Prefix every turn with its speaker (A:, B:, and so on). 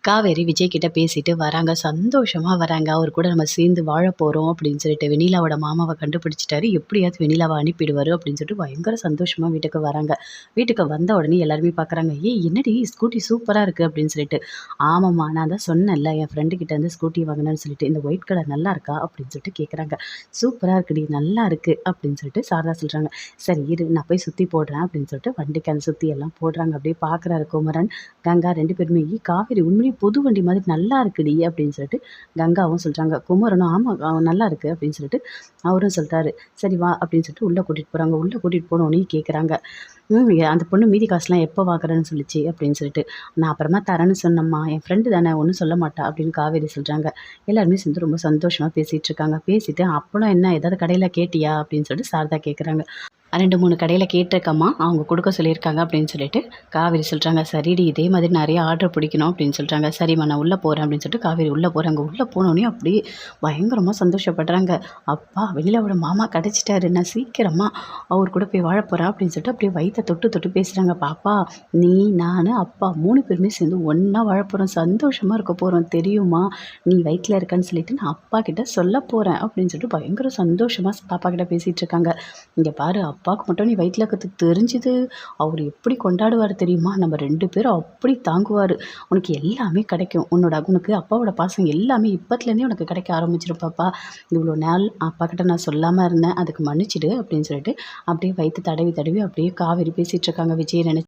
A: காவேரி விஜய் கிட்ட பேசிட்டு வராங்க. சந்தோஷமா வராங்க. அவர் கூட நம்ம சேர்ந்து வாழ போறோம் அப்படின்னு சொல்லிட்டு. வெண்ணிலாவோட மாமாவ கண்டுபிடிச்சுட்டாரு. எப்படியாவது வெண்ணிலாவ அனுப்பிடுவாரு அப்படின்னு சொல்லிட்டு பயங்கர சந்தோஷமா வீட்டுக்கு வராங்க. வீட்டுக்கு வந்த உடனே எல்லாருமே பார்க்குறாங்க. "ஏய் என்னடி ஸ்கூட்டி சூப்பரா இருக்கு" அப்படின்னு சொல்லிட்டு. "ஆமாம்மா நான் தான் சொன்னேன்ல என் ஃப்ரெண்டு கிட்ட இருந்து ஸ்கூட்டி வாங்கினேன்னு சொல்லிட்டு. இந்த ஒயிட் கலர் நல்லா இருக்கா?" அப்படின்னு சொல்லிட்டு கேட்குறாங்க. "சூப்பரா இருக்குடி நல்லா இருக்கு" அப்படின்னு சொல்லிட்டு சாரதா சொல்றாங்க. "சரி இரு நான் போய் சுத்தி போடுறேன்" அப்படின்னு சொல்லிட்டு வண்டிக்கு அந்த சுத்தி எல்லாம் போடுறாங்க. அப்படியே பார்க்குறாரு குமரன், கங்கா 2 பேருமே. "ஏய் காவேரி உண்மையிலேயே புது வண்டி மாதிரி நல்லா இருக்குடி" அப்படின்னு சொல்லிட்டு கங்காவும் சொல்றாங்க. குமரனும் "ஆமா நல்லா இருக்கு" அப்படின்னு சொல்லிட்டு அவரும் சொல்றாரு. "சரி வா" அப்படின்னு சொல்லிட்டு உள்ள கூட்டிட்டு போறாங்க. உள்ள கூட்டிட்டு போனோனே கேட்குறாங்க. அந்த பொண்ணு மீதி காசுலாம் எப்போ வாங்குறேன்னு சொல்லுச்சு அப்படின்னு சொல்லிட்டு. "நான் அப்புறமா தரேன்னு சொன்னேம்மா. என் ஃப்ரெண்டு தானே ஒண்ணும் சொல்ல மாட்டா" அப்படின்னு காவேரி சொல்றாங்க. எல்லாருமே சேர்ந்து ரொம்ப சந்தோஷமா பேசிட்டு இருக்காங்க. பேசிட்டு "அப்பளம் என்ன ஏதாவது கடையில கேட்டியா?" அப்படின்னு சொல்லிட்டு சாரதா கேட்குறாங்க. 2, 3 கடையில கேட்டிருக்கேம்மா. அவங்க குடுக்க சொல்லியிருக்காங்க அப்படின்னு சொல்லிட்டு காவேரி சொல்றாங்க. "சரிடி இதே மாதிரி நெறைய ஆர்டர் பிடிக்கணும்" அப்படின்னு சொல்றாங்க. "சரிம்மா நான் உள்ள போறேன்" அப்படின்னு சொல்லிட்டு காவேரி உள்ள போறாங்க. உள்ள போனோனே அப்படியே பயங்கரமா சந்தோஷப்படுறாங்க. "அப்பா வெளியிலவோட மாமா கிடைச்சிட்டாரு. நான் சீக்கிரமா அவர் கூட போய் வாழ போறேன்" அப்படின்னு சொல்லிட்டு அப்படியே வயித்த தொட்டு தொட்டு பேசுறாங்க. "பாப்பா நீ, நானு, அப்பா 3 பேருமே சேர்ந்து ஒண்ணா வாழ போறோம். சந்தோஷமா இருக்க போறோம் தெரியுமா? நீ வயித்துல இருக்கன்னு சொல்லிட்டு நான் அப்பா கிட்ட சொல்லப் போறேன்" அப்படின்னு சொல்லிட்டு பயங்கர சந்தோஷமா பாப்பா கிட்ட பேசிட்டு இருக்காங்க. "இங்க பாரு அப்பாவுக்கு மட்டும் நீ வயித்துல இருக்கிறது தெரிஞ்சுது, அவரு எப்படி கொண்டாடுவாரு தெரியுமா? நம்ம 2 பேரும் அப்படி தாங்குவாரு. உனக்கு எல்லாமே கிடைக்கும். உனக்கு அப்பாவோட பாசம் எல்லாமே இப்பத்துலேருந்தே உனக்கு கிடைக்க ஆரம்பிச்சிரும் பாப்பா. இவ்வளோ நாள் அப்பாக்கிட்ட நான் சொல்லாம இருந்தேன். அதுக்கு மன்னிச்சிடு" அப்படின்னு சொல்லிட்டு அப்படியே வயித்த தடவி தடவி அப்படியே காவேரி பேசிட்டு இருக்காங்க விஜய நினைச்சு.